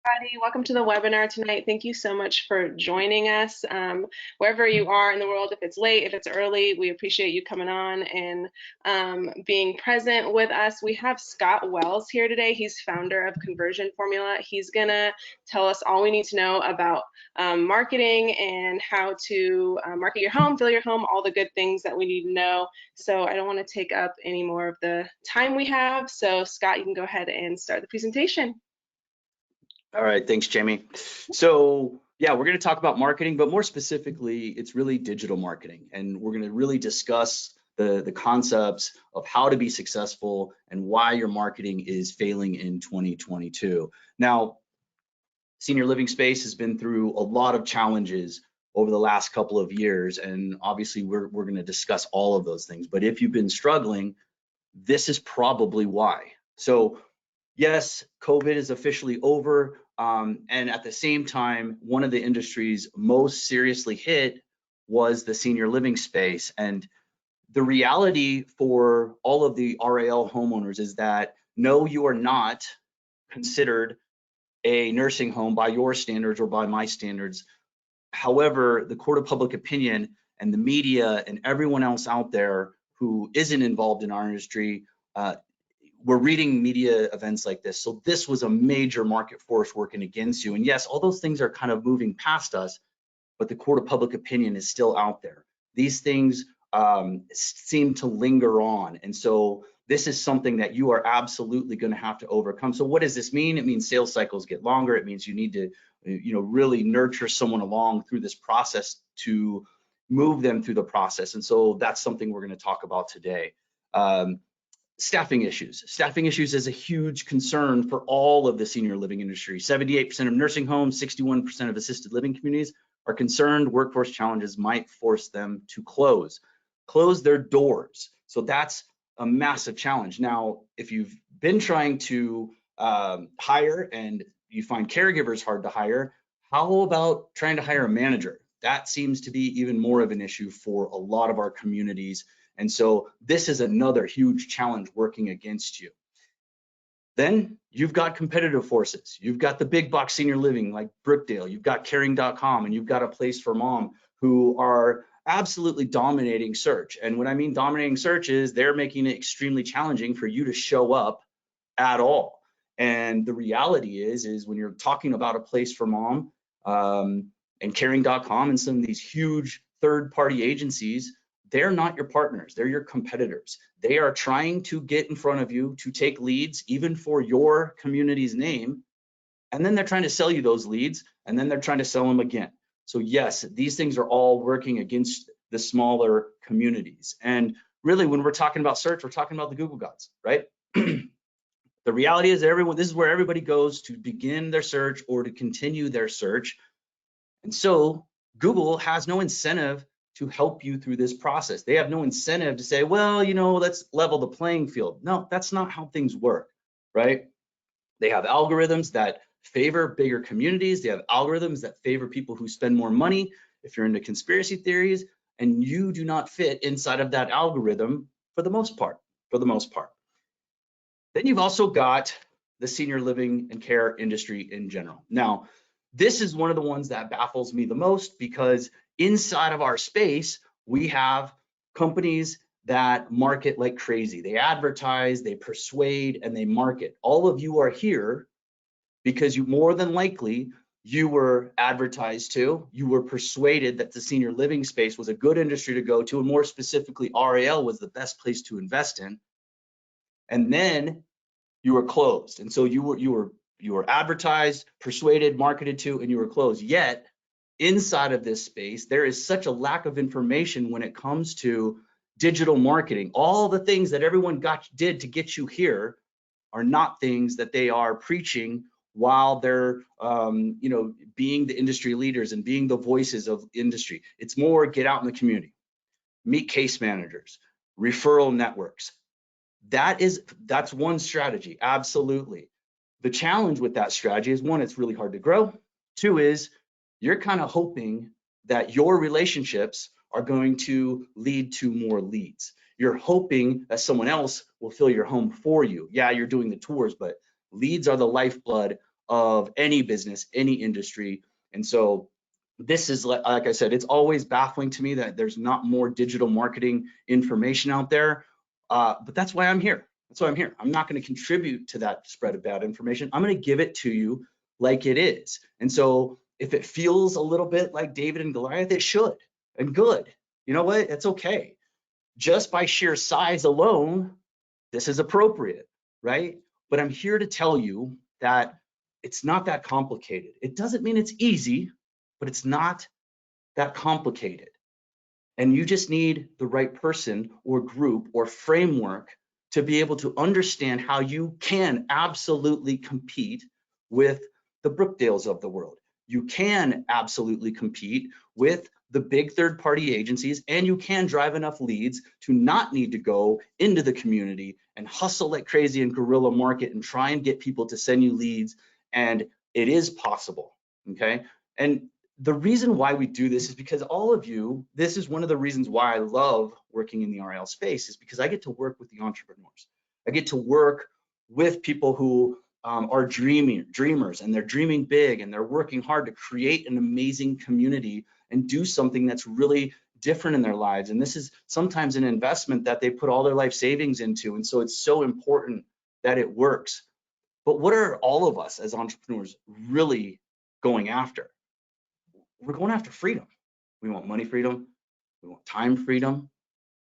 Everybody. Welcome to the webinar tonight. Thank you so much for joining us. Wherever you are in the world, if it's late, if it's early, we appreciate you coming on and being present with us. We have Scott Wells here today. He's founder of Conversion Formula. He's gonna tell us all we need to know about marketing and how to market your home, fill your home, all the good things that we need to know. So I don't want to take up any more of the time we have. So Scott, you can go ahead and start the presentation. All right, thanks, Jamie. So yeah, we're going to talk about marketing, but more specifically, it's really digital marketing. And we're going to really discuss the concepts of how to be successful and why your marketing is failing in 2022. Now, senior living space has been through a lot of challenges over the last couple of years. And obviously we're going to discuss all of those things. But if you've been struggling, this is probably why. So yes, COVID is officially over. And at the same time, one of the industries most seriously hit was the senior living space. And the reality for all of the RAL homeowners is that no, you are not considered a nursing home by your standards or by my standards. However, the court of public opinion and the media and everyone else out there who isn't involved in our industry, we're reading media events like this. So this was a major market force working against you. And yes, all those things are kind of moving past us, but the court of public opinion is still out there. These things seem to linger on. And so this is something that you are absolutely going to have to overcome. So what does this mean? It means sales cycles get longer. It means you need to, really nurture someone along through this process to move them through the process. And so that's something we're going to talk about today. Staffing issues. Staffing issues is a huge concern for all of the senior living industry. 78% of nursing homes, 61% of assisted living communities are concerned workforce challenges might force them to close their doors. So that's a massive challenge. Now, if you've been trying to hire and you find caregivers hard to hire, how about trying to hire a manager? That seems to be even more of an issue for a lot of our communities. And so this is another huge challenge working against you. Then you've got competitive forces. You've got the big box senior living like Brookdale, you've got caring.com, and you've got A Place for Mom who are absolutely dominating search. And when I mean dominating search is they're making it extremely challenging for you to show up at all. And the reality is when you're talking about A Place for Mom and caring.com and some of these huge third-party agencies, they're not your partners, they're your competitors. They are trying to get in front of you to take leads, even for your community's name, and then they're trying to sell you those leads, and then they're trying to sell them again. So yes, these things are all working against the smaller communities. And really, when we're talking about search, we're talking about the Google gods, right? The reality is this is where everybody goes to begin their search or to continue their search. And so Google has no incentive to help you through this process. They have no incentive to say, well, let's level the playing field. No, that's not how things work, right? They have algorithms that favor bigger communities. They have algorithms that favor people who spend more money. If you're into conspiracy theories, and you do not fit inside of that algorithm for the most part. Then you've also got the senior living and care industry in general. Now, this is one of the ones that baffles me the most because inside of our space, we have companies that market like crazy. They advertise, they persuade, and they market. All of you are here because you more than likely you were advertised to, you were persuaded that the senior living space was a good industry to go to, and more specifically, RAL was the best place to invest in. And then you were closed. And so you were advertised, persuaded, marketed to, and you were closed. Yet inside of this space, there is such a lack of information when it comes to digital marketing. All the things that everyone did to get you here are not things that they are preaching while they're being the industry leaders and being the voices of industry. It's more get out in the community, meet case managers, referral networks. That's one strategy, absolutely. The challenge with that strategy is, one, it's really hard to grow. Two is you're kind of hoping that your relationships are going to lead to more leads. You're hoping that someone else will fill your home for you. Yeah, you're doing the tours, but leads are the lifeblood of any business, any industry. And so this is, like I said, it's always baffling to me that there's not more digital marketing information out there. But that's why I'm here. That's why I'm here. I'm not going to contribute to that spread of bad information. I'm going to give it to you like it is. And so if it feels a little bit like David and Goliath, it should, and good. You know what? It's okay. Just by sheer size alone, this is appropriate, right? But I'm here to tell you that it's not that complicated. It doesn't mean it's easy, but it's not that complicated. And you just need the right person or group or framework to be able to understand how you can absolutely compete with the Brookdales of the world. You can absolutely compete with the big third-party agencies, and you can drive enough leads to not need to go into the community and hustle like crazy and guerrilla market and try and get people to send you leads. And it is possible, okay? And the reason why we do this is because all of you, this is one of the reasons why I love working in the RIL space, is because I get to work with the entrepreneurs. I get to work with people who are dreamers, and they're dreaming big, and they're working hard to create an amazing community and do something that's really different in their lives. And this is sometimes an investment that they put all their life savings into. And so it's so important that it works. But what are all of us as entrepreneurs really going after? We're going after freedom. We want money freedom. We want time freedom.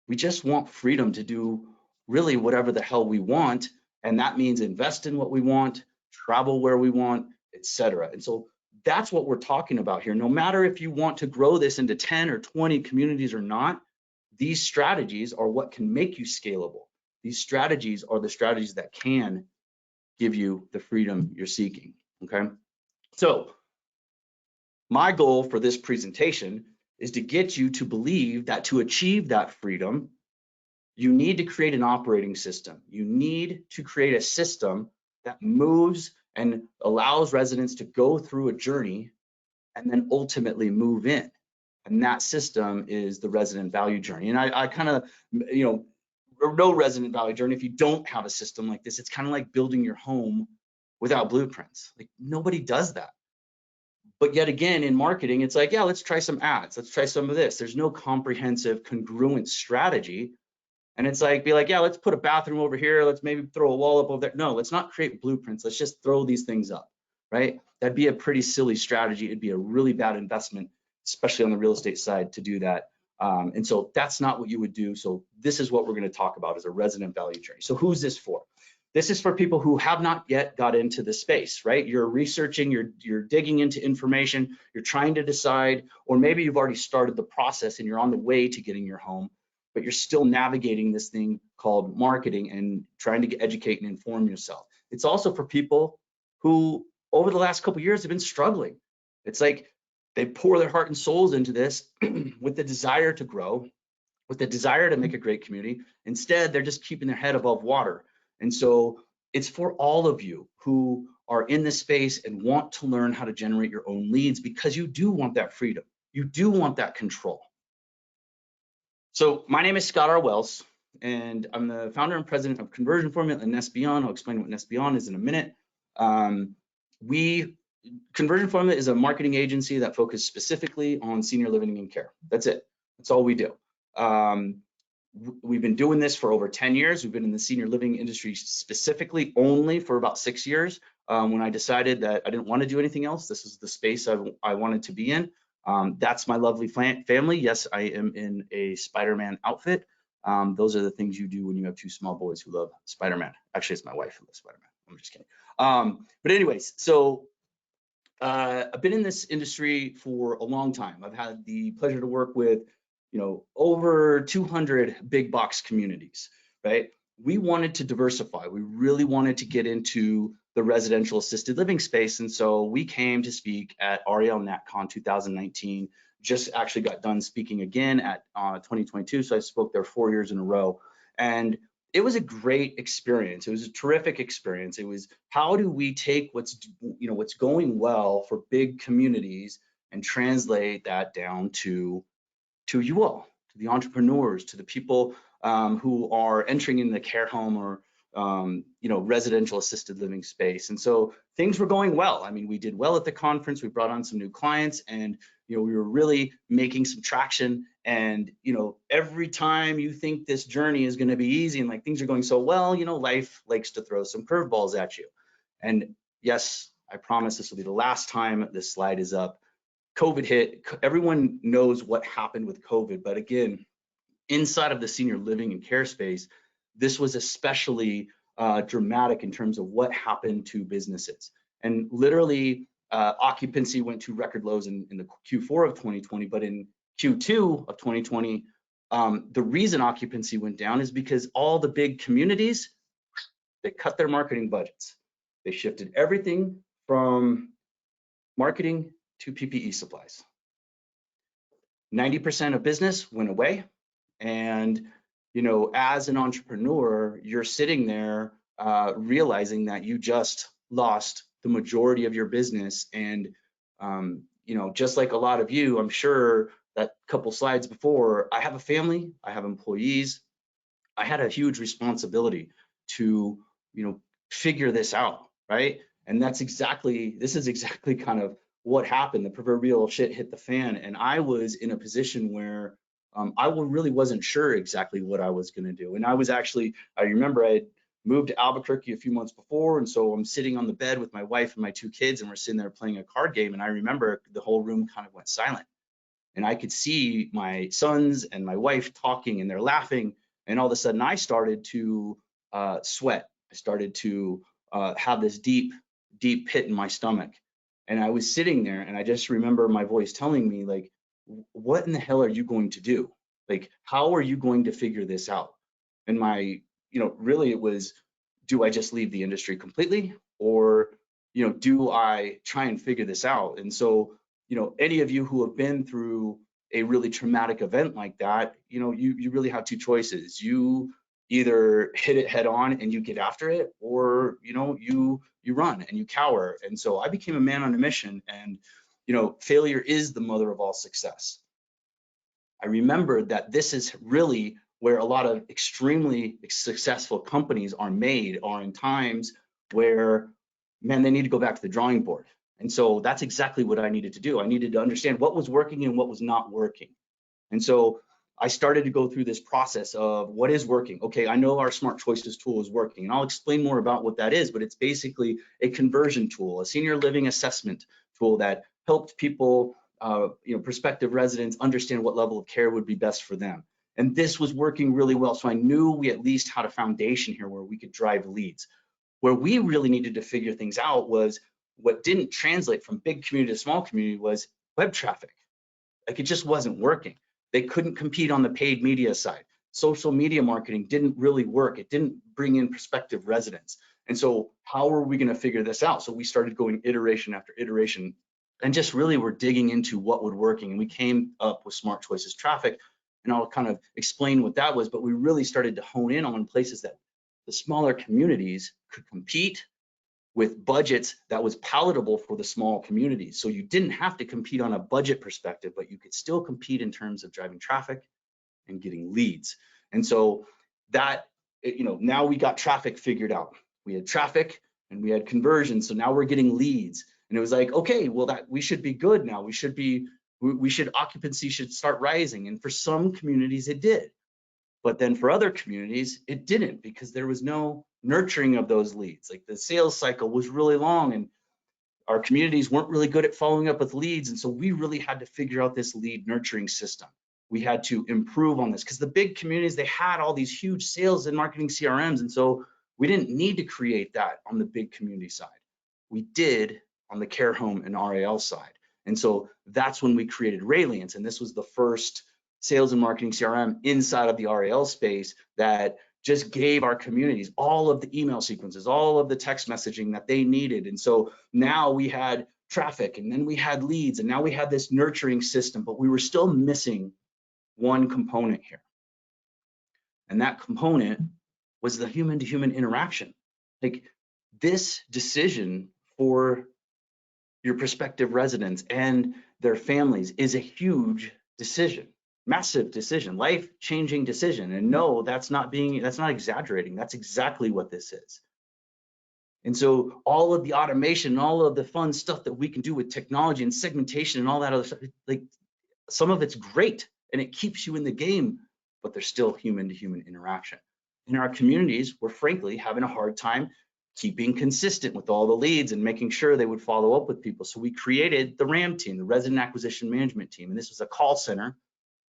We just want freedom to do really whatever the hell we want. And that means invest in what we want, travel where we want, etc. And so that's what we're talking about here. No matter if you want to grow this into 10 or 20 communities or not, these strategies are what can make you scalable. These strategies are the strategies that can give you the freedom you're seeking, okay? So my goal for this presentation is to get you to believe that to achieve that freedom, you need to create an operating system. You need to create a system that moves and allows residents to go through a journey and then ultimately move in. And that system is the resident value journey. And I kind of, no resident value journey if you don't have a system like this. It's kind of like building your home without blueprints. Like, nobody does that. But yet again, in marketing, it's like, yeah, let's try some ads. Let's try some of this. There's no comprehensive, congruent strategy. And it's like, be like, yeah, let's put a bathroom over here. Let's maybe throw a wall up over there. No, let's not create blueprints. Let's just throw these things up, right? That'd be a pretty silly strategy. It'd be a really bad investment, especially on the real estate side, to do that. And so that's not what you would do. So this is what we're going to talk about, is a resident value journey. So who's this for? This is for people who have not yet got into the space, right? You're researching, you're digging into information, you're trying to decide, or maybe you've already started the process and you're on the way to getting your home, but you're still navigating this thing called marketing and trying to educate and inform yourself. It's also for people who over the last couple of years have been struggling. It's like they pour their heart and souls into this with the desire to grow, with the desire to make a great community. Instead, they're just keeping their head above water. And so it's for all of you who are in this space and want to learn how to generate your own leads, because you do want that freedom. You do want that control. So my name is Scott R. Wells, and I'm the founder and president of Conversion Formula and Nesbeyond. I'll explain what Nesbeyond is in a minute. Conversion Formula is a marketing agency that focuses specifically on senior living and care. That's it. That's all we do. We've been doing this for over 10 years. We've been in the senior living industry specifically only for about 6 years. When I decided that I didn't want to do anything else, this is the space I wanted to be in. That's my lovely family. Yes, I am in a Spider-Man outfit. Those are the things you do when you have two small boys who love Spider-Man. Actually, it's my wife who loves Spider-Man. I'm just kidding. But anyways, so I've been in this industry for a long time. I've had the pleasure to work with, over 200 big box communities, right? We wanted to diversify. We really wanted to get into the residential assisted living space. And so we came to speak at REL NatCon 2019, just actually got done speaking again at 2022. So I spoke there 4 years in a row. And it was a great experience. It was a terrific experience. It was, how do we take what's going well for big communities and translate that down to you all, to the entrepreneurs, to the people who are entering in the care home or residential assisted living space. And so things were going well. I mean, we did well at the conference. We brought on some new clients, and we were really making some traction. And every time you think this journey is going to be easy and like things are going so well, life likes to throw some curveballs at you. And yes, I promise this will be the last time this slide is up. COVID hit. Everyone knows what happened with COVID, but again, inside of the senior living and care space, this was especially dramatic in terms of what happened to businesses. And literally, occupancy went to record lows in the Q4 of 2020, but in Q2 of 2020, the reason occupancy went down is because all the big communities, they cut their marketing budgets. They shifted everything from marketing to PPE supplies. 90% of business went away. And, as an entrepreneur, you're sitting there realizing that you just lost the majority of your business. And, just like a lot of you, I'm sure that couple slides before, I have a family, I have employees. I had a huge responsibility to, figure this out, right? And this is exactly kind of what happened. The proverbial shit hit the fan. And I was in a position where I really wasn't sure exactly what I was going to do. And I remember I had moved to Albuquerque a few months before. And so I'm sitting on the bed with my wife and my two kids, and we're sitting there playing a card game. And I remember the whole room kind of went silent. And I could see my sons and my wife talking, and they're laughing. And all of a sudden I started to sweat. I started to have this deep pit in my stomach. And I was sitting there, and I just remember my voice telling me, like, what in the hell are you going to do? Like, how are you going to figure this out? And really it was, do I just leave the industry completely? Or, do I try and figure this out? And so, any of you who have been through a really traumatic event like that, you really have two choices. You either hit it head on and you get after it, or, you run and you cower. And so I became a man on a mission, and, failure is the mother of all success. I remembered that this is really where a lot of extremely successful companies are made, are in times where, man, they need to go back to the drawing board. And so that's exactly what I needed to do. I needed to understand what was working and what was not working. And so I started to go through this process of what is working. Okay, I know our Smart Choices tool is working, and I'll explain more about what that is, but it's basically a conversion tool, a senior living assessment tool that helped people, prospective residents, understand what level of care would be best for them. And this was working really well. So I knew we at least had a foundation here where we could drive leads. Where we really needed to figure things out was what didn't translate from big community to small community was web traffic. Like, it just wasn't working. They couldn't compete on the paid media side. Social media marketing didn't really work. It didn't bring in prospective residents. And so how are we going to figure this out? So we started going iteration after iteration, and just really were digging into what would working. And we came up with Smart Choices Traffic, and I'll kind of explain what that was, but we really started to hone in on places that the smaller communities could compete with budgets that was palatable for the small communities. So you didn't have to compete on a budget perspective, but you could still compete in terms of driving traffic and getting leads. And so that, now we got traffic figured out. We had traffic and we had conversion. So now we're getting leads. And it was like, okay, well, that we should be good now. Occupancy should start rising. And for some communities it did. But then for other communities, it didn't, because there was no nurturing of those leads. Like, the sales cycle was really long, and our communities weren't really good at following up with leads. And so we really had to figure out this lead nurturing system. We had to improve on this, because the big communities, they had all these huge sales and marketing CRMs. And so we didn't need to create that on the big community side. We did on the care home and RAL side. And so that's when we created Rayliance. And this was the first sales and marketing CRM inside of the RAL space that just gave our communities all of the email sequences, all of the text messaging that they needed. And so now we had traffic, and then we had leads, and now we had this nurturing system, but we were still missing one component here. And that component was the human to human interaction. Like, this decision for your prospective residents and their families is a huge decision. massive decision, life-changing decision. And no, that's not exaggerating. That's exactly what this is. And so all of the automation, all of the fun stuff that we can do with technology and segmentation and all that other stuff, like some of it's great and it keeps you in the game, but there's still human to human interaction. In our communities, we're frankly having a hard time keeping consistent with all the leads and making sure they would follow up with people. So we created the RAM team, the Resident Acquisition Management team. And this was a call center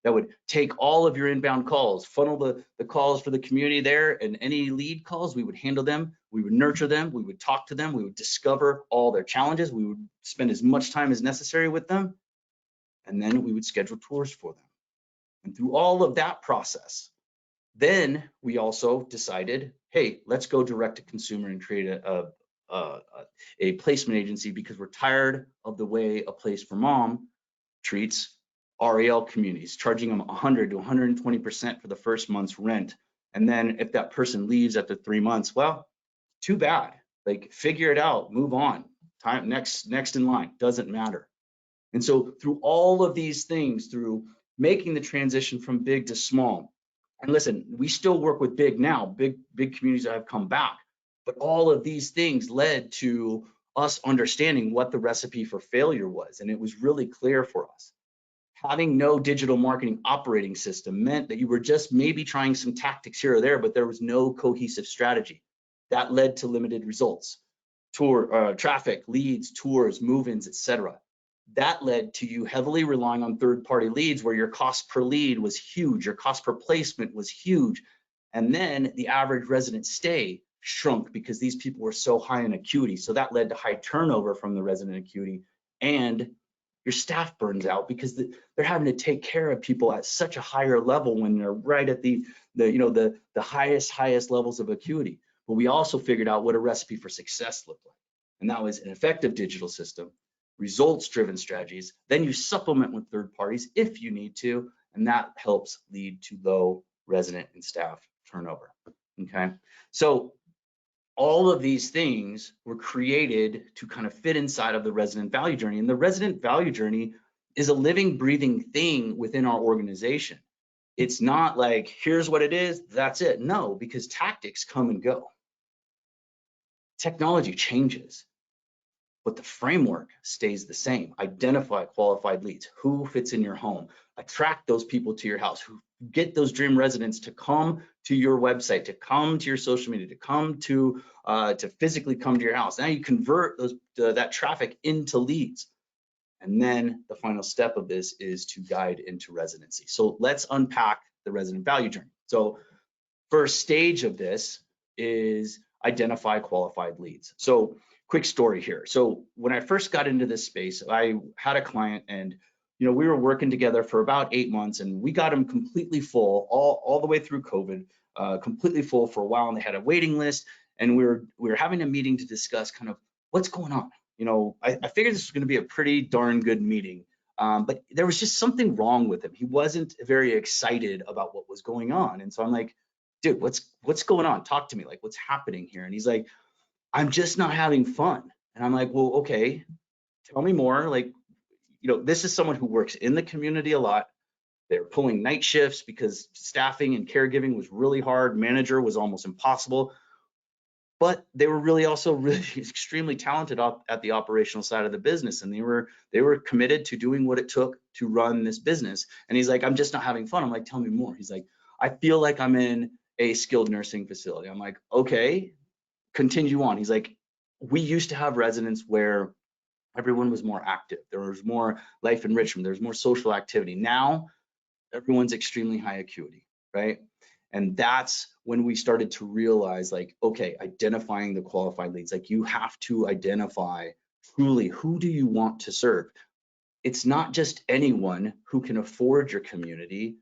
that would take all of your inbound calls, funnel the calls for the community there, and any lead calls, we would handle them, we would nurture them, we would talk to them, we would discover all their challenges, we would spend as much time as necessary with them, and then we would schedule tours for them. And through all of that process, then we also decided, hey, let's go direct to consumer and create a placement agency, because we're tired of the way A Place for Mom treats REL communities, charging them 100 to 120% for the first month's rent. And then if that person leaves after 3 months, well, too bad. Like, figure it out, move on. Time next in line, doesn't matter. And so through all of these things, through making the transition from big to small, and listen, we still work with big now, big communities that have come back, but all of these things led to us understanding what the recipe for failure was. And it was really clear for us. Having no digital marketing operating system meant that you were just maybe trying some tactics here or there, but there was no cohesive strategy. That led to limited results. Traffic, leads, tours, move-ins, etc. That led to you heavily relying on third-party leads, where your cost per lead was huge, your cost per placement was huge, and then the average resident stay shrunk because these people were so high in acuity. So that led to high turnover from the resident acuity, and your staff burns out because they're having to take care of people at such a higher level when they're right at the highest levels of acuity. But we also figured out what a recipe for success looked like, and that was an effective digital system, results-driven strategies. Then you supplement with third parties if you need to, and that helps lead to low resident and staff turnover. Okay, so all of these things were created to kind of fit inside of the resident value journey. And the resident value journey is a living, breathing thing within our organization. It's not like, here's what it is, that's it. No, because tactics come and go. Technology changes, but the framework stays the same. Identify qualified leads, who fits in your home, attract those people to your house, who get those dream residents to come to your website, to come to your social media, to come to physically come to your house. Now you convert that traffic into leads. And then the final step of this is to guide into residency. So let's unpack the resident value journey. So first stage of this is identify qualified leads. So quick story here. So when I first got into this space, I had a client, and we were working together for about 8 months, and we got them completely full all the way through COVID, completely full for a while, and they had a waiting list, and we were having a meeting to discuss kind of what's going on. I figured this was going to be a pretty darn good meeting, but there was just something wrong with him. He wasn't very excited about what was going on, and so I'm like, dude, what's going on? Talk to me, like, what's happening here? And he's like, I'm just not having fun. And I'm like, well, okay, tell me more. Like, this is someone who works in the community a lot. They're pulling night shifts because staffing and caregiving was really hard. Manager was almost impossible. But they were really extremely talented at the operational side of the business, and they were committed to doing what it took to run this business. And he's like, I'm just not having fun. I'm like, tell me more. He's like, I feel like I'm in a skilled nursing facility. I'm like, okay, continue on. He's like, we used to have residents where everyone was more active. There was more life enrichment. There's more social activity. Now, everyone's extremely high acuity, right? And that's when we started to realize, like, okay, identifying the qualified leads, like, you have to identify truly, who do you want to serve? It's not just anyone who can afford your community,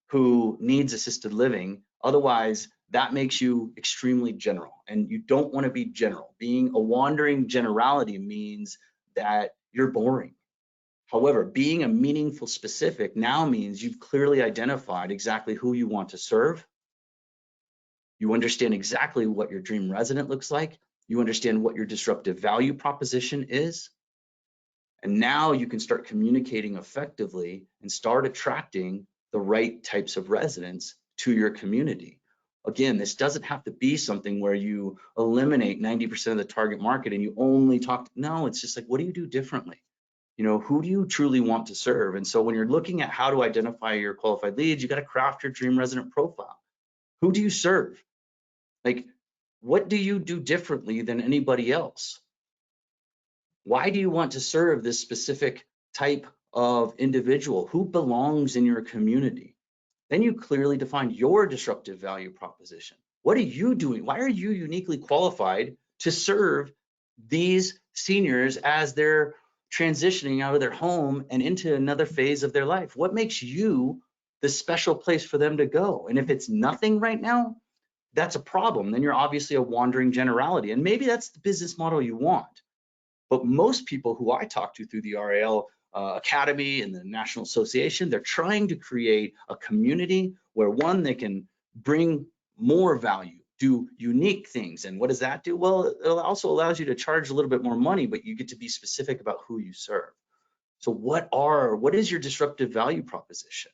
who needs assisted living. Otherwise, that makes you extremely general, and you don't want to be general. Being a wandering generality means that you're boring. However, being a meaningful specific now means you've clearly identified exactly who you want to serve. You understand exactly what your dream resident looks like. You understand what your disruptive value proposition is. And now you can start communicating effectively and start attracting the right types of residents to your community. Again, this doesn't have to be something where you eliminate 90% of the target market and you only talk. No, it's just like, what do you do differently? Who do you truly want to serve? And so when you're looking at how to identify your qualified leads, you got to craft your dream resident profile. Who do you serve? Like, what do you do differently than anybody else? Why do you want to serve this specific type of individual? Who belongs in your community? Then you clearly define your disruptive value proposition. What are you doing? Why are you uniquely qualified to serve these seniors as they're transitioning out of their home and into another phase of their life? What makes you the special place for them to go? And if it's nothing right now, that's a problem. Then you're obviously a wandering generality. And maybe that's the business model you want. But most people who I talk to through the RAL Academy and the National Association, they're trying to create a community where, one, they can bring more value, do unique things. And what does that do? Well, it also allows you to charge a little bit more money, but you get to be specific about who you serve. So what is your disruptive value proposition?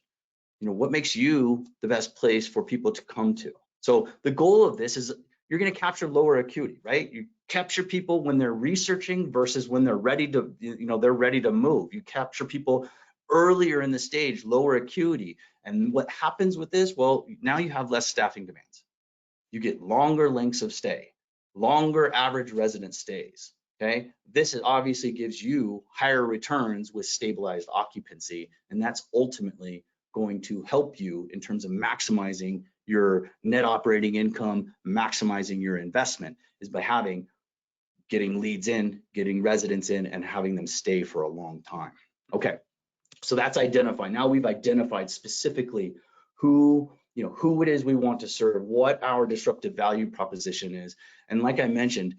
What makes you the best place for people to come to? So the goal of this is you're going to capture lower acuity, right? You capture people when they're researching versus when they're ready to, they're ready to move. You capture people earlier in the stage, lower acuity. And what happens with this? Well, now you have less staffing demands. You get longer lengths of stay, longer average resident stays, okay? This obviously gives you higher returns with stabilized occupancy, and that's ultimately going to help you in terms of maximizing your net operating income, maximizing your investment, is by getting leads in, getting residents in, and having them stay for a long time. Okay, so that's identifying. Now we've identified specifically who it is we want to serve, what our disruptive value proposition is. And like I mentioned,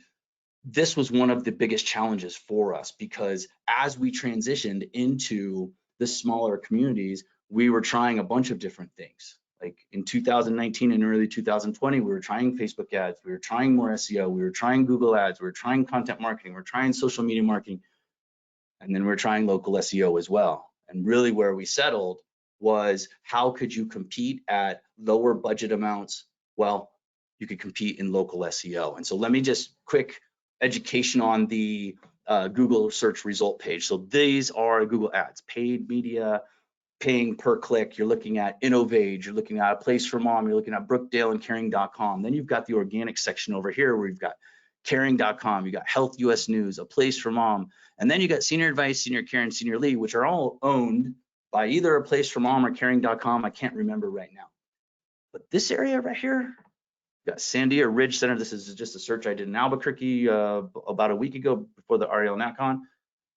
this was one of the biggest challenges for us, because as we transitioned into the smaller communities, we were trying a bunch of different things. Like in 2019 and early 2020, we were trying Facebook ads, we were trying more SEO, we were trying Google ads, we were trying content marketing, we were trying social media marketing, and then we're trying local SEO as well. And really where we settled was, how could you compete at lower budget amounts? Well, you could compete in local SEO. And so let me just quick education on the Google search result page. So these are Google ads, paid media, paying per click. You're looking at Innovage, you're looking at A Place for Mom, you're looking at Brookdale and Caring.com. Then you've got the organic section over here where you've got Caring.com, you got Health US News, A Place for Mom, and then you got Senior Advice, Senior Care, and Senior Lead, which are all owned by either A Place for Mom or Caring.com. I can't remember right now. But this area right here, you got Sandia Ridge Center. This is just a search I did in Albuquerque about a week ago before the RAL NatCon.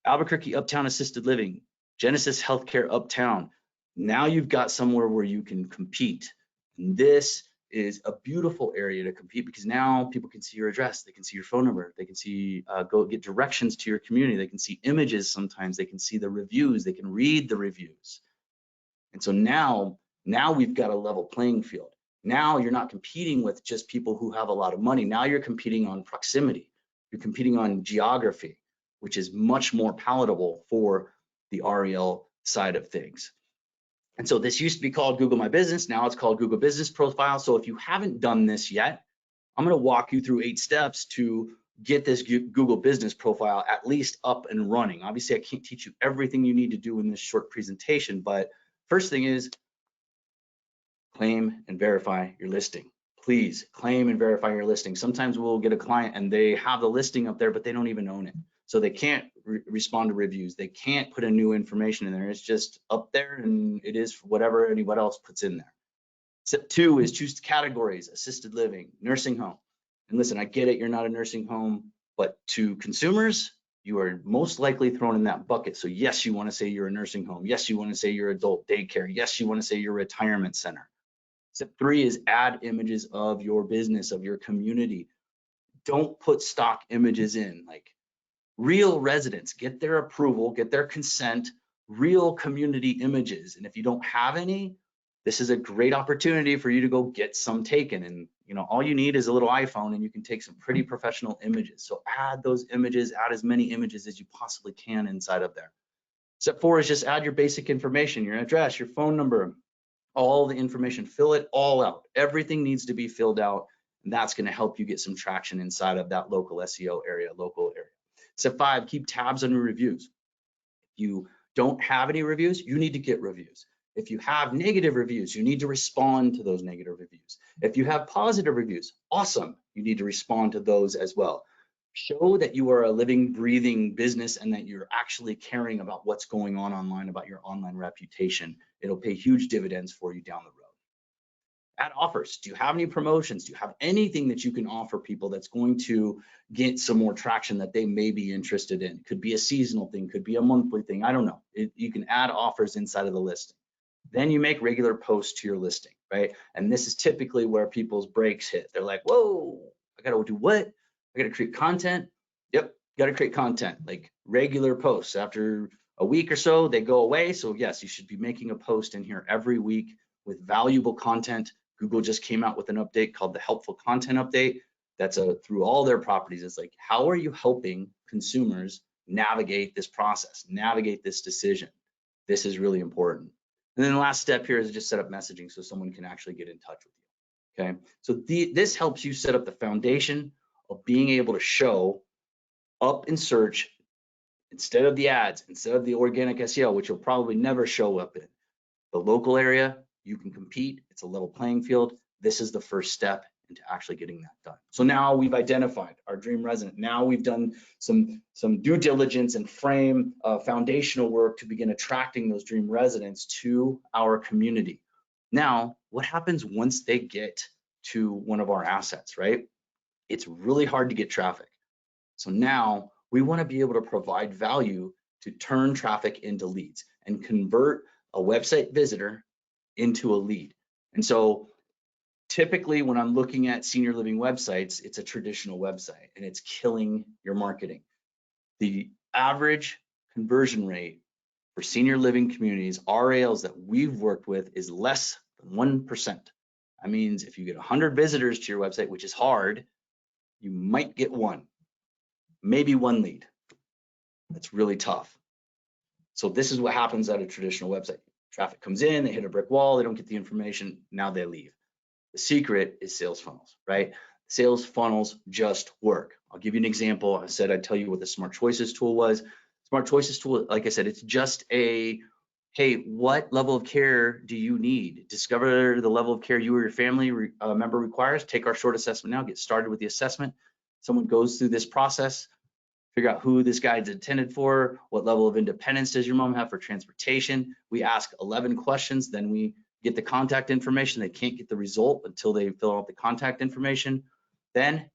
Albuquerque Uptown Assisted Living, Genesis Healthcare Uptown. Now you've got somewhere where you can compete. And this is a beautiful area to compete, because now people can see your address, they can see your phone number, they can see, go get directions to your community, they can see images sometimes, they can see the reviews, they can read the reviews. And so now we've got a level playing field. Now you're not competing with just people who have a lot of money. Now you're competing on proximity. You're competing on geography, which is much more palatable for the REL side of things. And so this used to be called Google My Business. Now it's called Google Business Profile. So if you haven't done this yet, I'm going to walk you through 8 steps to get this Google Business Profile at least up and running. Obviously, I can't teach you everything you need to do in this short presentation, but first thing is claim and verify your listing. Please claim and verify your listing. Sometimes we'll get a client and they have the listing up there, but they don't even own it. So they can't respond to reviews. They can't put a new information in there. It's just up there, and it is whatever anyone else puts in there. Step 2 is choose categories: assisted living, nursing home. And listen, I get it, you're not a nursing home, but to consumers, you are most likely thrown in that bucket. So yes, you want to say you're a nursing home. Yes, you want to say you're adult daycare. Yes, you want to say you're a retirement center. Step 3 is add images of your business, of your community. Don't put stock images in. Like, real residents, get their approval, get their consent, real community images. And if you don't have any, this is a great opportunity for you to go get some taken. And all you need is a little iPhone and you can take some pretty professional images. So add those images, add as many images as you possibly can inside of there. Step 4 is just add your basic information, your address, your phone number, all the information, fill it all out. Everything needs to be filled out, and that's going to help you get some traction inside of that local SEO area, local area. Step 5, keep tabs on your reviews. If you don't have any reviews, you need to get reviews. If you have negative reviews, you need to respond to those negative reviews. If you have positive reviews, awesome, you need to respond to those as well. Show that you are a living, breathing business and that you're actually caring about what's going on online, about your online reputation. It'll pay huge dividends for you down the road. Add offers. Do you have any promotions? Do you have anything that you can offer people that's going to get some more traction that they may be interested in? Could be a seasonal thing, could be a monthly thing, I don't know. You can add offers inside of the listing. Then you make regular posts to your listing, right? And this is typically where people's brakes hit. They're like, whoa, I gotta do what? I gotta create content? Yep, gotta create content, like regular posts. After a week or so, they go away. So yes, you should be making a post in here every week with valuable content. Google just came out with an update called the Helpful Content Update. That's through all their properties. It's like, how are you helping consumers navigate this process, navigate this decision? This is really important. And then the last step here is just set up messaging so someone can actually get in touch with you, okay? So this helps you set up the foundation of being able to show up in search instead of the ads, instead of the organic SEO, which you'll probably never show up in. The local area, you can compete, it's a level playing field. This is the first step into actually getting that done. So now we've identified our dream resident. Now we've done some due diligence and frame foundational work to begin attracting those dream residents to our community. Now, what happens once they get to one of our assets, right? It's really hard to get traffic. So now we want to be able to provide value to turn traffic into leads and convert a website visitor into a lead. And so typically when I'm looking at senior living websites, it's a traditional website and it's killing your marketing. The average conversion rate for senior living communities, RALs that we've worked with, is less than 1%. That means if you get 100 visitors to your website, which is hard, you might get one, maybe one lead. That's really tough. So this is what happens at a traditional website. Traffic comes in, they hit a brick wall, they don't get the information, now they leave. The secret is sales funnels, right? Sales funnels just work. I'll give you an example. I said I'd tell you what the Smart Choices tool was. Smart Choices tool, like I said, it's just a, hey, what level of care do you need? Discover the level of care you or your family member requires. Take our short assessment now, get started with the assessment. Someone goes through this process, figure out who this guide's intended for, what level of independence does your mom have for transportation. We ask 11 questions, then we get the contact information. They can't get the result until they fill out the contact information. Then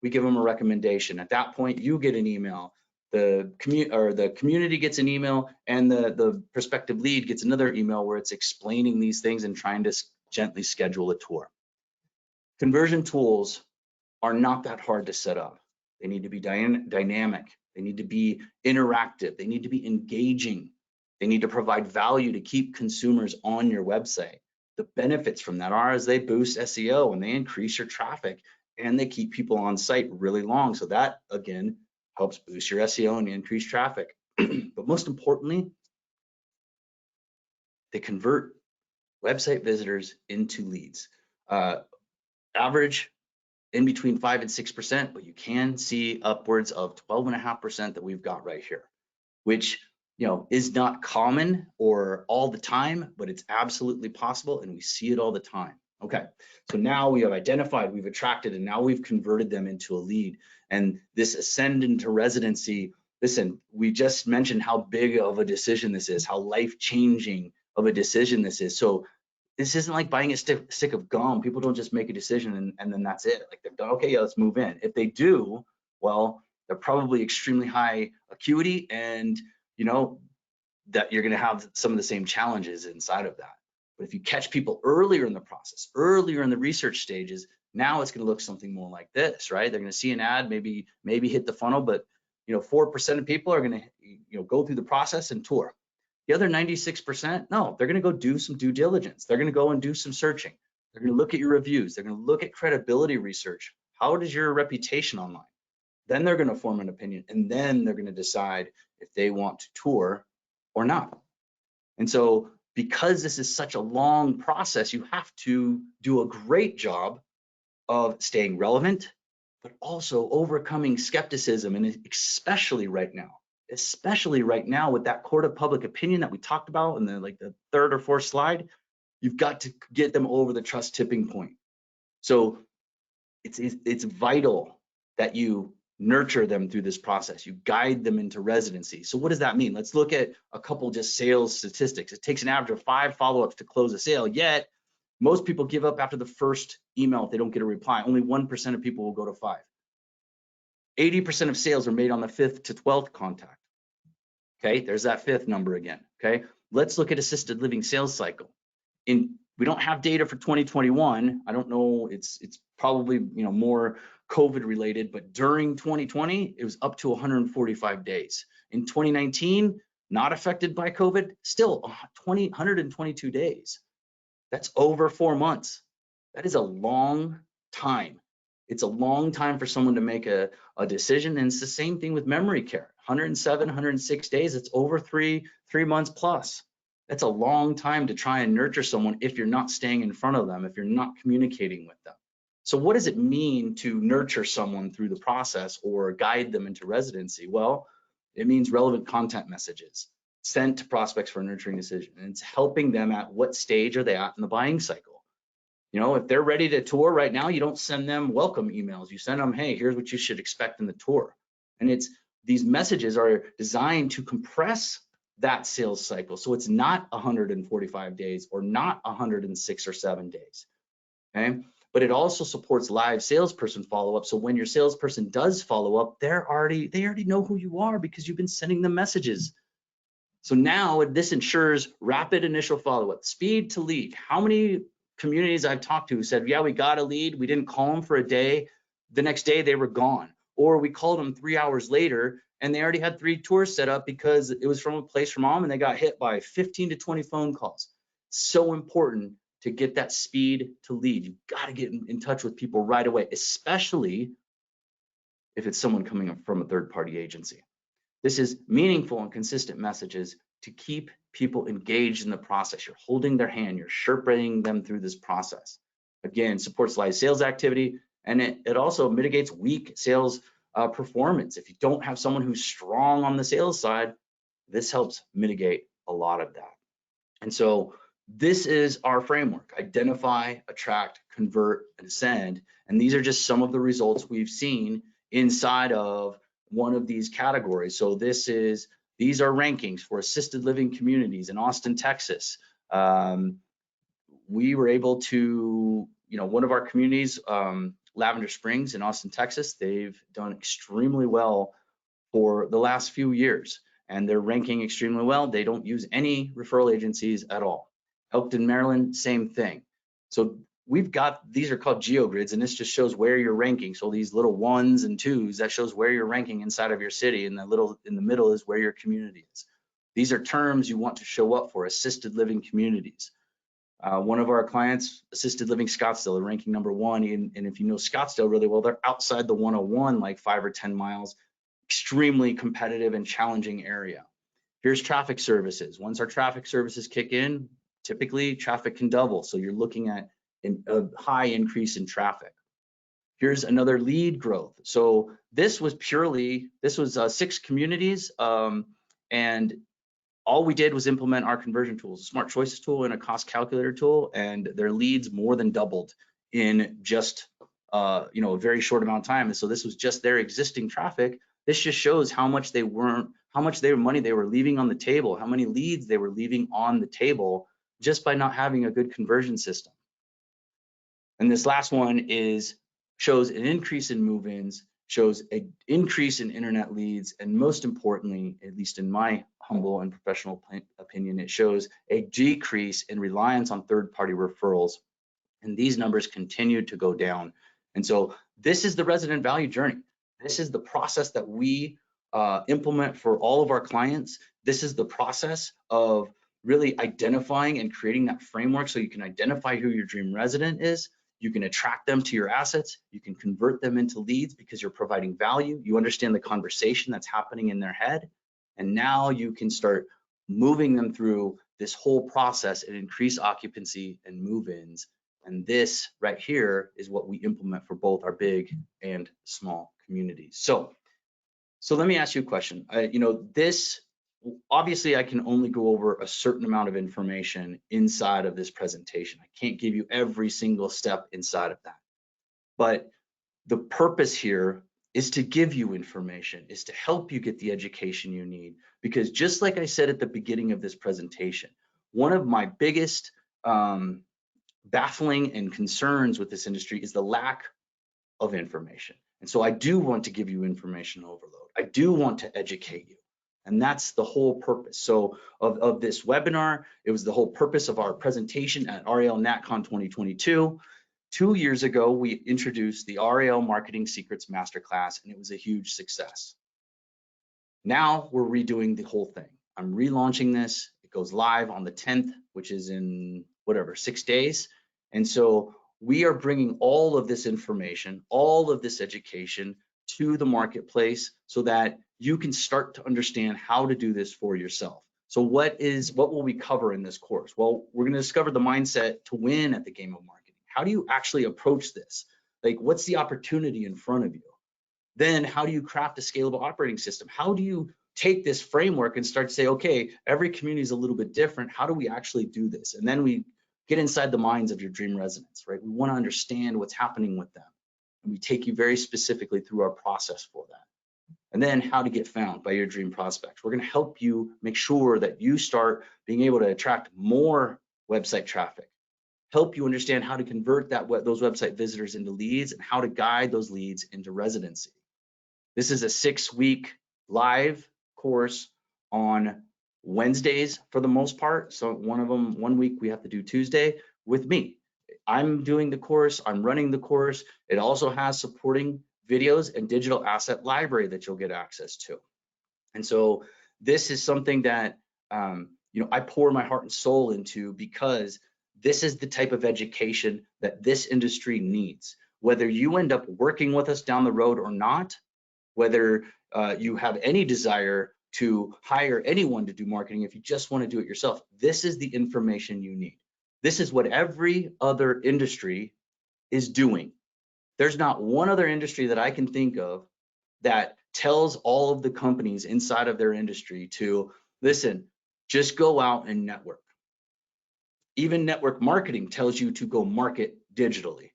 we give them a recommendation. At that point, you get an email. The community gets an email, and the prospective lead gets another email where it's explaining these things and trying to gently schedule a tour. Conversion tools are not that hard to set up. They need to be dynamic. They need to be interactive. They need to be engaging. They need to provide value to keep consumers on your website. The benefits from that are as they boost SEO and they increase your traffic and they keep people on site really long. So that, again, helps boost your SEO and increase traffic. But most importantly, they convert website visitors into leads. Average in between 5 and 6%, but you can see upwards of 12.5% that we've got right here, which is not common or all the time, but it's absolutely possible, and we see it all the time. Okay, so now we have identified, we've attracted, and now we've converted them into a lead. And this ascend into residency, listen, we just mentioned how big of a decision this is, how life-changing of a decision this is. So this isn't like buying a stick of gum. People don't just make a decision and then that's it. Like they've done, okay, yeah, let's move in. If they do, well, they're probably extremely high acuity, and that you're going to have some of the same challenges inside of that. But if you catch people earlier in the process, earlier in the research stages, now it's going to look something more like this, right? They're going to see an ad, maybe hit the funnel, but 4% of people are going to go through the process and tour. The other 96%, no, they're going to go do some due diligence. They're going to go and do some searching. They're going to look at your reviews. They're going to look at credibility research. How is your reputation online? Then they're going to form an opinion, and then they're going to decide if they want to tour or not. And so because this is such a long process, you have to do a great job of staying relevant, but also overcoming skepticism. And especially right now with that court of public opinion that we talked about in the third or fourth slide, you've got to get them over the trust tipping point. So it's vital that you nurture them through this process. You guide them into residency. So what does that mean? Let's look at a couple just sales statistics. It takes an average of 5 follow-ups to close a sale, yet most people give up after the first email if they don't get a reply. Only 1% of people will go to 5. 80% of sales are made on the 5th to 12th contact. Okay, there's that 5th number again. Okay, let's look at assisted living sales cycle. We don't have data for 2021. I don't know, it's probably more COVID related, but during 2020, it was up to 145 days. In 2019, not affected by COVID, still 122 days. That's over 4 months. That is a long time. It's a long time for someone to make a decision. And it's the same thing with memory care. 107, 106 days, it's over three months plus. That's a long time to try and nurture someone if you're not staying in front of them, if you're not communicating with them. So what does it mean to nurture someone through the process or guide them into residency? Well, it means relevant content messages sent to prospects for a nurturing decision. And it's helping them at what stage are they at in the buying cycle. If they're ready to tour right now, you don't send them welcome emails. You send them, hey, here's what you should expect in the tour. And these messages are designed to compress that sales cycle. So it's not 145 days or not 106 or 7 days, okay? But it also supports live salesperson follow-up. So when your salesperson does follow up, they already know who you are because you've been sending them messages. So now this ensures rapid initial follow-up, speed to lead. How many communities I've talked to said, yeah, we got a lead, we didn't call them for a day, the next day they were gone. Or we called them 3 hours later and they already had 3 tours set up because it was from a place from mom and they got hit by 15 to 20 phone calls. So important to get that speed to lead. You've got to get in touch with people right away, especially if it's someone coming from a third-party agency. This is meaningful and consistent messages to keep people engaged in the process. You're holding their hand, you're shepherding them through this process. Again, supports live sales activity, and it also mitigates weak sales performance. If you don't have someone who's strong on the sales side, this helps mitigate a lot of that. And so this is our framework: identify, attract, convert, and ascend. And these are just some of the results we've seen inside of one of these categories. So these are rankings for assisted living communities in Austin, Texas. We were able to, one of our communities, Lavender Springs in Austin, Texas, they've done extremely well for the last few years, and they're ranking extremely well. They don't use any referral agencies at all. Elkton, Maryland, same thing. So these are called geogrids, and this just shows where you're ranking. So these little 1s and 2s, that shows where you're ranking inside of your city, and in the middle is where your community is. These are terms you want to show up for: assisted living communities. One of our clients, Assisted Living Scottsdale, they're ranking number 1. And if you know Scottsdale really well, they're outside the 101, like 5 or 10 miles, extremely competitive and challenging area. Here's traffic services. Once our traffic services kick in, typically traffic can double. So you're looking at a high increase in traffic. Here's another lead growth. So this was 6 communities, and all we did was implement our conversion tools, a smart choices tool and a cost calculator tool, and their leads more than doubled in just a very short amount of time. And so this was just their existing traffic. This just shows how much money they were leaving on the table, how many leads they were leaving on the table just by not having a good conversion system. And this last one shows an increase in move-ins, shows an increase in internet leads, and most importantly, at least in my humble and professional opinion, it shows a decrease in reliance on third-party referrals. And these numbers continue to go down. And so this is the resident value journey. This is the process that we implement for all of our clients. This is the process of really identifying and creating that framework so you can identify who your dream resident is. You can attract them to your assets. You can convert them into leads because you're providing value. You understand the conversation that's happening in their head. And now you can start moving them through this whole process and increase occupancy and move-ins. And this right here is what we implement for both our big and small communities. So let me ask you a question. This, obviously I can only go over a certain amount of information inside of this presentation. I can't give you every single step inside of that. But the purpose here is to give you information, is to help you get the education you need. Because just like I said at the beginning of this presentation, one of my biggest baffling and concerns with this industry is the lack of information. And so I do want to give you information overload. I do want to educate you. And that's the whole purpose. So of this webinar, it was the whole purpose of our presentation at REL NatCon 2022. 2 years ago, we introduced the REL Marketing Secrets Masterclass, and it was a huge success. Now we're redoing the whole thing. I'm relaunching this. It goes live on the 10th, which is in 6 days. And so we are bringing all of this information, all of this education to the marketplace so that you can start to understand how to do this for yourself. So what will we cover in this course? Well, we're going to discover the mindset to win at the game of marketing. How do you actually approach this? Like, what's the opportunity in front of you? Then how do you craft a scalable operating system? How do you take this framework and start to say, okay, every community is a little bit different. How do we actually do this? And then we get inside the minds of your dream residents, right? We want to understand what's happening with them. And we take you very specifically through our process for that. And then how to get found by your dream prospects. We're going to help you make sure that you start being able to attract more website traffic, help you understand how to convert those website visitors into leads and how to guide those leads into residency. This is a 6-week live course on Wednesdays for the most part. So one week we have to do Tuesday with me. I'm doing the course, I'm running the course. It also has supporting videos and digital asset library that you'll get access to. And so this is something that I pour my heart and soul into, because this is the type of education that this industry needs. Whether you end up working with us down the road or not, whether you have any desire to hire anyone to do marketing, if you just want to do it yourself, this is the information you need. This is what every other industry is doing. There's not one other industry that I can think of that tells all of the companies inside of their industry to, listen, just go out and network. Even network marketing tells you to go market digitally.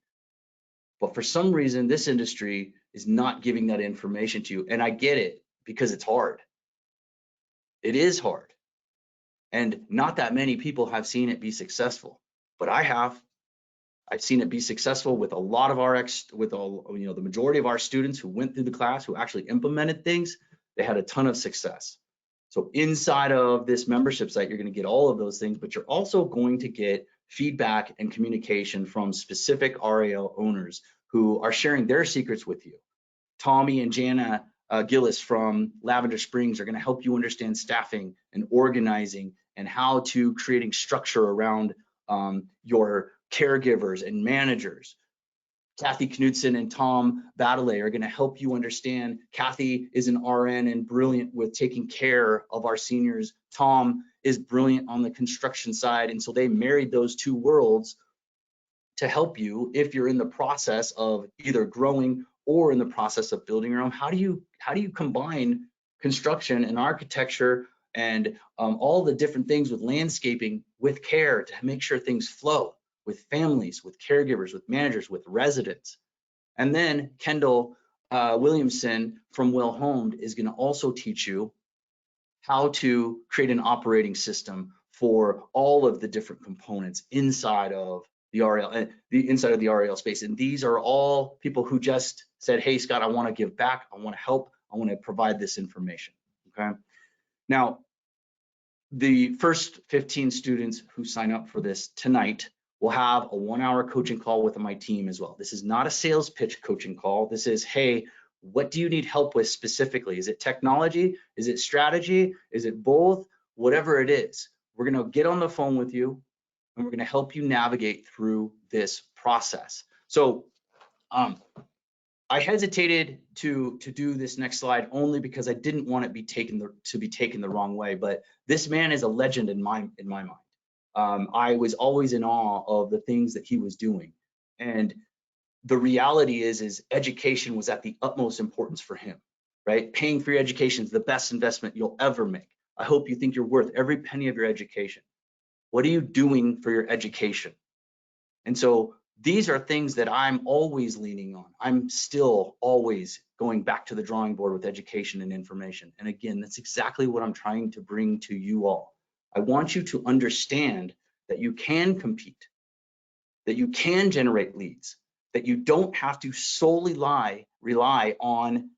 But for some reason, this industry is not giving that information to you. And I get it, because it's hard. It is hard. And not that many people have seen it be successful, but I have. I've seen it be successful with a lot of the majority of our students who went through the class, who actually implemented things. They had a ton of success. So inside of this membership site, you're going to get all of those things, but you're also going to get feedback and communication from specific REL owners who are sharing their secrets with you. Tommy and Jana Gillis from Lavender Springs are going to help you understand staffing and organizing and how to creating structure around your caregivers and managers. Kathy Knudsen and Tom Baddeley are going to help you understand. Kathy is an RN and brilliant with taking care of our seniors. Tom is brilliant on the construction side. And so they married those two worlds to help you if you're in the process of either growing or in the process of building your own. How do you combine construction and architecture and all the different things with landscaping with care to make sure things flow with families, with caregivers, with managers, with residents? And then Kendall Williamson from Well Homed is going to also teach you how to create an operating system for all of the different components inside of the REL space. And these are all people who just said, hey, Scott, I want to give back. I want to help. I want to provide this information. Okay. Now, the first 15 students who sign up for this tonight will have a 1-hour coaching call with my team as well. This is not a sales pitch coaching call. This is, hey, what do you need help with specifically? Is it technology? Is it strategy? Is it both? Whatever it is, we're going to get on the phone with you and we're going to help you navigate through this process. So I hesitated to do this next slide only because I didn't want it to be taken the wrong way. But this man is a legend in my mind. I was always in awe of the things that he was doing, and the reality is education was at the utmost importance for him. Right? Paying for your education is the best investment you'll ever make. I hope you think you're worth every penny of your education. What are you doing for your education? And so these are things that I'm always leaning on. I'm still always going back to the drawing board with education and information. And again, that's exactly what I'm trying to bring to you all. I want you to understand that you can compete, that you can generate leads, that you don't have to solely rely on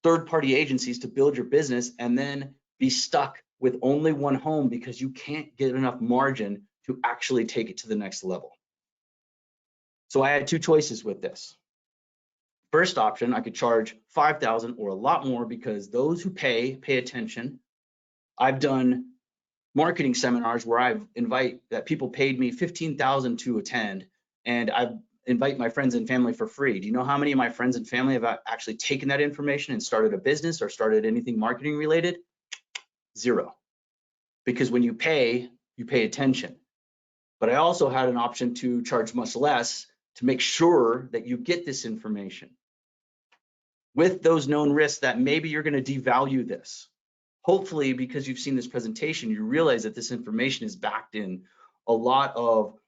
third-party agencies to build your business and then be stuck with only one home because you can't get enough margin to actually take it to the next level. So I had two choices with this. First option, I could charge $5,000 or a lot more because those who pay attention. I've done marketing seminars where I invite that people paid me $15,000 to attend, and I invite my friends and family for free. Do you know how many of my friends and family have actually taken that information and started a business or started anything marketing related? Zero. Because when you pay attention. But I also had an option to charge much less to make sure that you get this information with those known risks that maybe you're going to devalue this. Hopefully, because you've seen this presentation, you realize that this information is backed in a lot of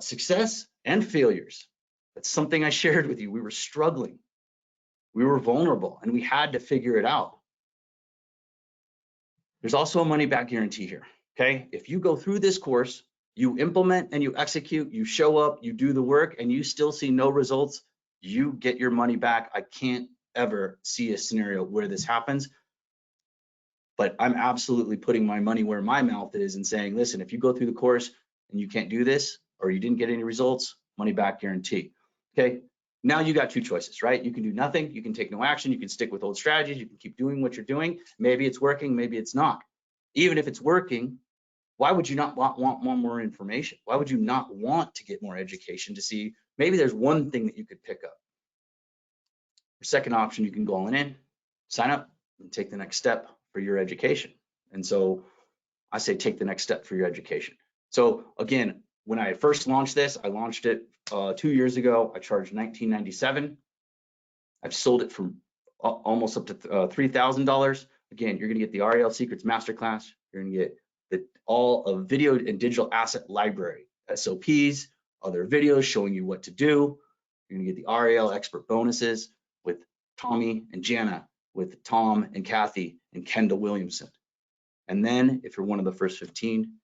success and failures. That's something I shared with you. We were struggling, we were vulnerable, and we had to figure it out. There's also a money back guarantee here, okay? If you go through this course, you implement and you execute, you show up, you do the work, and you still see no results, you get your money back. I can't ever see a scenario where this happens, but I'm absolutely putting my money where my mouth is and saying, listen, if you go through the course and you can't do this, or you didn't get any results, money back guarantee, okay? Now you got two choices, right? You can do nothing, you can take no action, you can stick with old strategies, you can keep doing what you're doing. Maybe it's working, maybe it's not. Even if it's working, why would you not want more information? Why would you not want to get more education to see maybe there's one thing that you could pick up? Your second option, you can go all in, sign up, and take the next step for your education. And so I say take the next step for your education. So again, when I first launched this, I launched it 2 years ago. I charged $19.97. I've sold it for almost up to $3,000. Again, you're going to get the REL Secrets Masterclass. You're going to get all of video and digital asset library, SOPs, other videos showing you what to do. You're going to get the REL expert bonuses with Tommy and Jana, with Tom and Kathy and Kendall Williamson. And then if you're one of the first 15,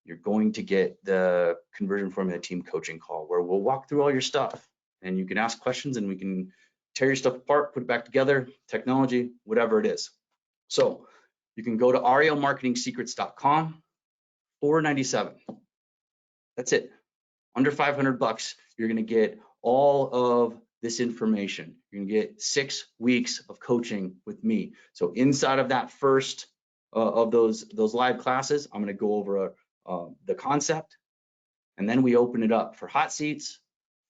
you're going to get the Conversion Formula Team coaching call where we'll walk through all your stuff and you can ask questions and we can tear your stuff apart, put it back together, technology, whatever it is. So you can go to relmarketingsecrets.com, $497. That's it. Under $500, you're going to get all of this information. You're going to get 6 weeks of coaching with me. So inside of that first of those live classes, I'm going to go over the concept, and then we open it up for hot seats,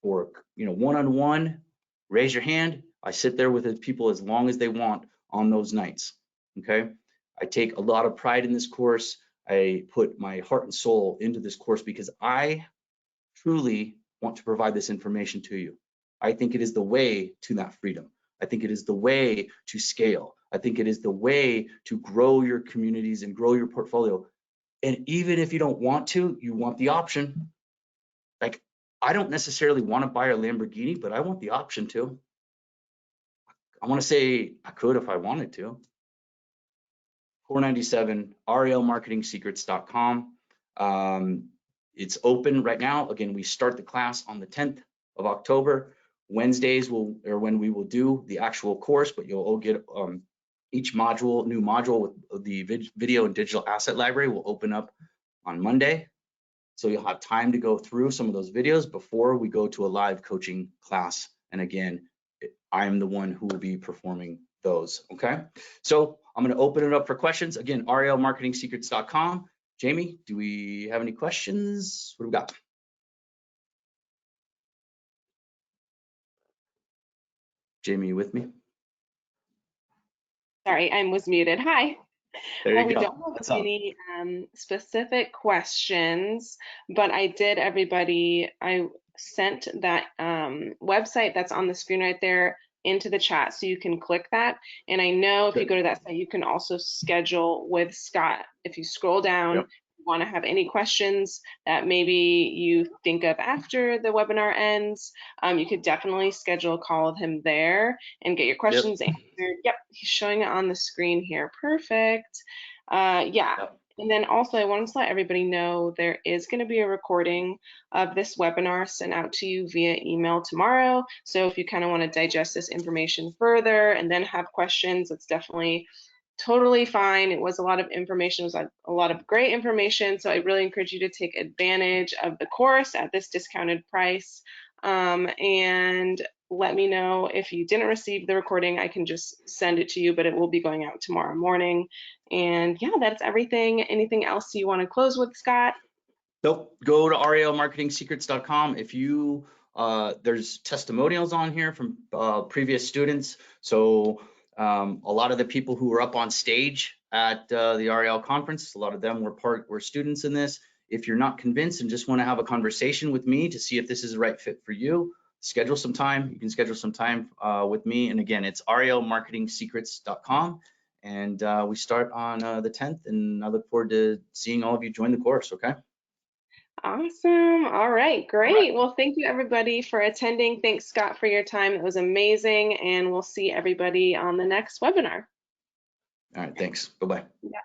for one-on-one. Raise your hand. I sit there with the people as long as they want on those nights. Okay. I take a lot of pride in this course. I put my heart and soul into this course because I truly want to provide this information to you. I think it is the way to that freedom. I think it is the way to scale. I think it is the way to grow your communities and grow your portfolio. And even if you don't want to, you want the option. Like, I don't necessarily want to buy a Lamborghini, but I want the option to. I want to say I could if I wanted to. $497, relmarketingsecrets.com. It's open right now. Again, we start the class on the 10th of October. Wednesdays when we will do the actual course, but you'll all get each module, new module with the video and digital asset library will open up on Monday. So you'll have time to go through some of those videos before we go to a live coaching class. And again, I am the one who will be performing those, okay? So I'm gonna open it up for questions. Again, relmarketingsecrets.com. Jamie, do we have any questions? What do we got? Jamie, you with me? Sorry, I was muted. Hi. There Well, you we go. don't have What's up? any specific questions, but I sent that website that's on the screen right there into the chat so you can click that. And I know if you Good. go to that site, you can also schedule with Scott. If you scroll down, Yep. want to have any questions that maybe you think of after the webinar ends, you could definitely schedule a call with him there and get your Yep. questions answered. Yep, he's showing it on the screen here. Perfect. Yeah. Yep. And then also, I wanted to let everybody know there is going to be a recording of this webinar sent out to you via email tomorrow. So if you kind of want to digest this information further and then have questions, it's definitely totally fine. It was a lot of information. It was a lot of great information. So I really encourage you to take advantage of the course at this discounted price. And let me know if you didn't receive the recording. I can just send it to you, but it will be going out tomorrow morning. And yeah, that's everything. Anything else you want to close with, Scott? Nope. Go to relmarketingsecrets.com. If you there's testimonials on here from previous students. So a lot of the people who were up on stage at the REL conference, a lot of them were students in this. If you're not convinced and just want to have a conversation with me to see if this is the right fit for you, schedule some time. You can schedule some time with me. And again, it's relmarketingsecrets.com. And we start on the 10th, and I look forward to seeing all of you join the course. Okay. Awesome. All right, All right. great. Well, thank you everybody for attending. Thanks, Scott, for your time. It was amazing. And we'll see everybody on the next webinar. All right. Thanks. Bye-bye. Yeah.